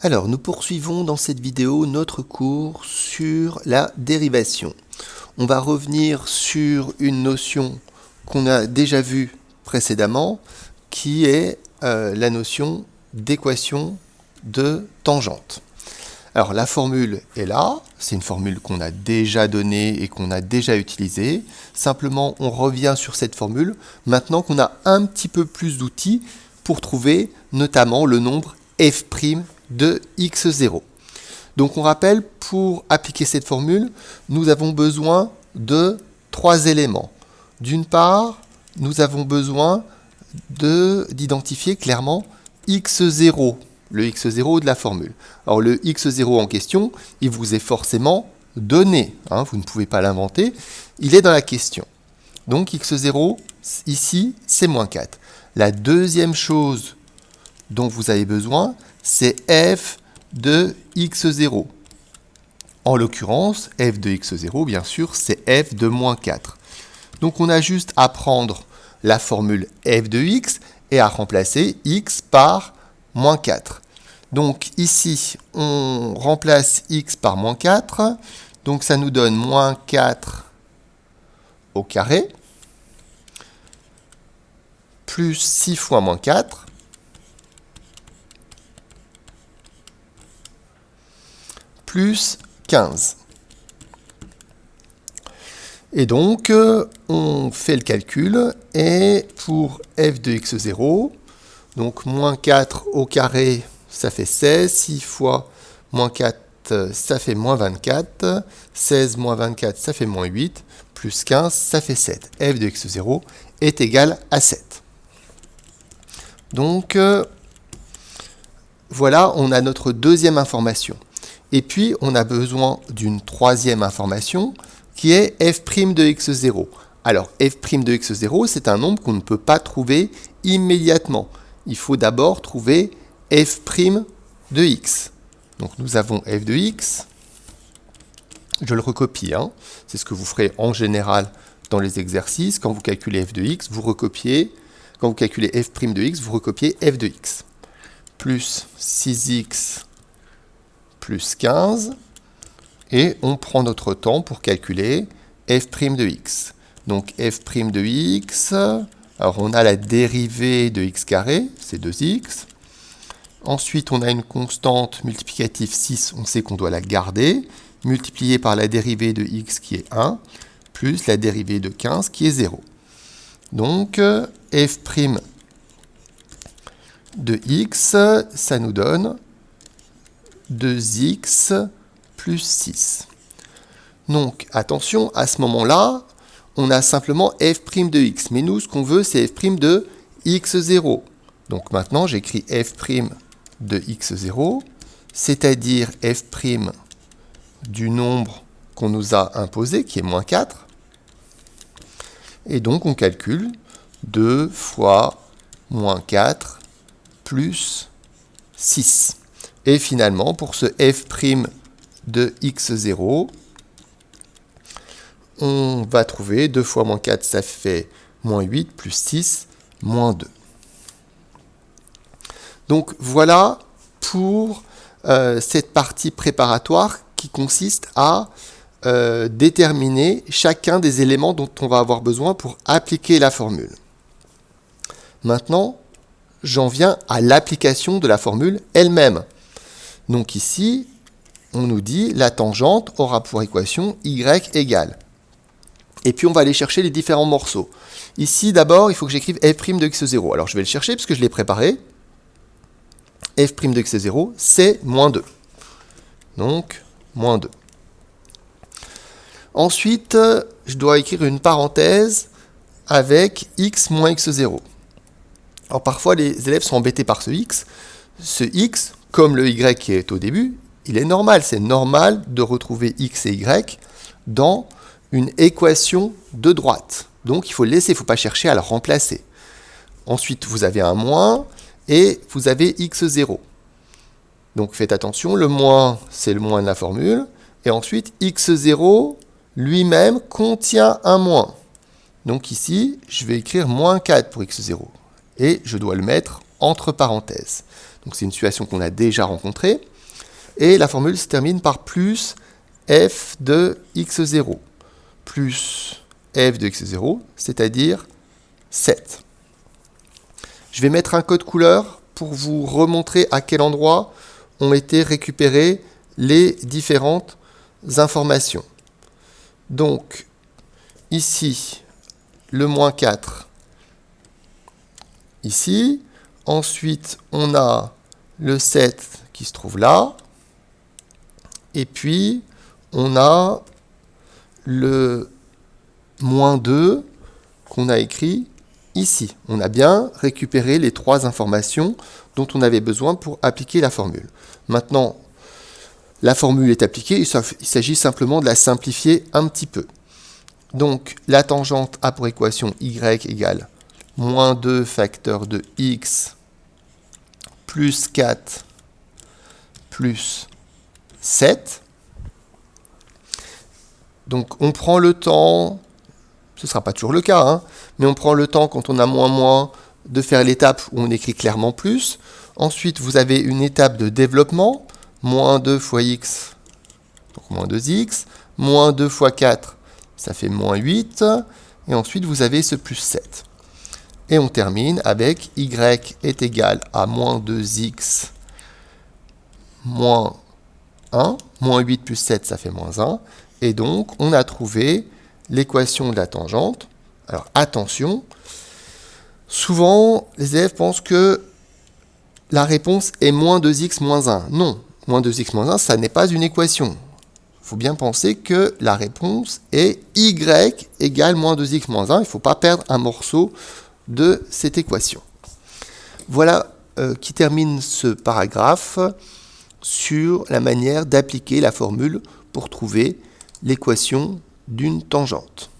Alors, nous poursuivons dans cette vidéo notre cours sur la dérivation. On va revenir sur une notion qu'on a déjà vue précédemment, qui est la notion d'équation de tangente. Alors, la formule est là, c'est une formule qu'on a déjà donnée et qu'on a déjà utilisée. Simplement, on revient sur cette formule, maintenant qu'on a un petit peu plus d'outils pour trouver notamment le nombre f' de x0. Donc on rappelle, pour appliquer cette formule, nous avons besoin de trois éléments. D'une part, nous avons besoin d'identifier clairement x0, le x0 de la formule. Alors le x0 en question, il vous est forcément donné, vous ne pouvez pas l'inventer, il est dans la question. Donc x0, ici, c'est moins 4. La deuxième chose dont vous avez besoin, c'est f de x0. En l'occurrence, f de x0, bien sûr, c'est f de moins 4. Donc on a juste à prendre la formule f de x et à remplacer x par moins 4. Donc ici, on remplace x par moins 4. Donc ça nous donne moins 4 au carré, plus 6 fois moins 4, plus 15. Et donc, on fait le calcul, et pour f de x0, donc moins 4 au carré, ça fait 16, 6 fois moins 4, ça fait moins 24, 16 moins 24, ça fait moins 8, plus 15, ça fait 7. f de x0 est égal à 7. Donc, voilà, on a notre deuxième information. Et puis, on a besoin d'une troisième information qui est f' de x0. Alors, f' de x0, c'est un nombre qu'on ne peut pas trouver immédiatement. Il faut d'abord trouver f' de x. Donc, nous avons f de x. Je le recopie. C'est ce que vous ferez en général dans les exercices. Quand vous calculez f de x, vous recopiez. Quand vous calculez f' de x, vous recopiez f de x. Plus 6x plus 15, et on prend notre temps pour calculer f' de x. Donc f' de x, alors on a la dérivée de x carré, c'est 2x. Ensuite, on a une constante multiplicative 6, on sait qu'on doit la garder, multipliée par la dérivée de x qui est 1, plus la dérivée de 15 qui est 0. Donc f' de x, ça nous donne 2x plus 6. Donc, attention, à ce moment-là, on a simplement f' de x. Mais nous, ce qu'on veut, c'est f' de x0. Donc maintenant, j'écris f' de x0, c'est-à-dire f' du nombre qu'on nous a imposé, qui est moins 4. Et donc, on calcule 2 fois moins 4 plus 6. Et finalement, pour ce f' de x0, on va trouver 2 fois moins 4, ça fait moins 8, plus 6, moins 2. Donc voilà pour cette partie préparatoire qui consiste à déterminer chacun des éléments dont on va avoir besoin pour appliquer la formule. Maintenant, j'en viens à l'application de la formule elle-même. Donc ici, on nous dit la tangente aura pour équation y égale. Et puis on va aller chercher les différents morceaux. Ici, d'abord, il faut que j'écrive f' de x0. Alors je vais le chercher parce que je l'ai préparé. f' de x0, c'est moins 2. Donc, moins 2. Ensuite, je dois écrire une parenthèse avec x moins x0. Alors parfois, les élèves sont embêtés par ce x. Ce x, comme le y qui est au début, il est normal. C'est normal de retrouver x et y dans une équation de droite. Donc il faut le laisser, il ne faut pas chercher à le remplacer. Ensuite, vous avez un moins et vous avez x0. Donc faites attention, le moins, c'est le moins de la formule. Et ensuite, x0 lui-même contient un moins. Donc ici, je vais écrire moins 4 pour x0. Et je dois le mettre entre parenthèses. Donc c'est une situation qu'on a déjà rencontrée. Et la formule se termine par plus f de x0 plus f de x0, c'est-à-dire 7. Je vais mettre un code couleur pour vous remontrer à quel endroit ont été récupérées les différentes informations. Donc, ici, le moins 4, ici. Ensuite, on a le 7 qui se trouve là. Et puis, on a le moins 2 qu'on a écrit ici. On a bien récupéré les 3 informations dont on avait besoin pour appliquer la formule. Maintenant, la formule est appliquée, il s'agit simplement de la simplifier un petit peu. Donc, la tangente a pour équation y égale moins 2 facteur de x plus 4 plus 7. Donc, on prend le temps, ce ne sera pas toujours le cas, hein, mais on prend le temps quand on a moins de faire l'étape où on écrit clairement plus. Ensuite, vous avez une étape de développement, moins 2 fois x, donc moins 2x, moins 2 fois 4, ça fait moins 8, et ensuite vous avez ce plus 7. Et on termine avec y est égal à moins 2x moins 1, moins 8 plus 7, ça fait moins 1, et donc on a trouvé l'équation de la tangente. Alors attention, souvent les élèves pensent que la réponse est moins 2x moins 1. Non, moins 2x moins 1, ça n'est pas une équation. Il faut bien penser que la réponse est y égale moins 2x moins 1. Il ne faut pas perdre un morceau de cette équation. Voilà qui termine ce paragraphe sur la manière d'appliquer la formule pour trouver l'équation d'une tangente.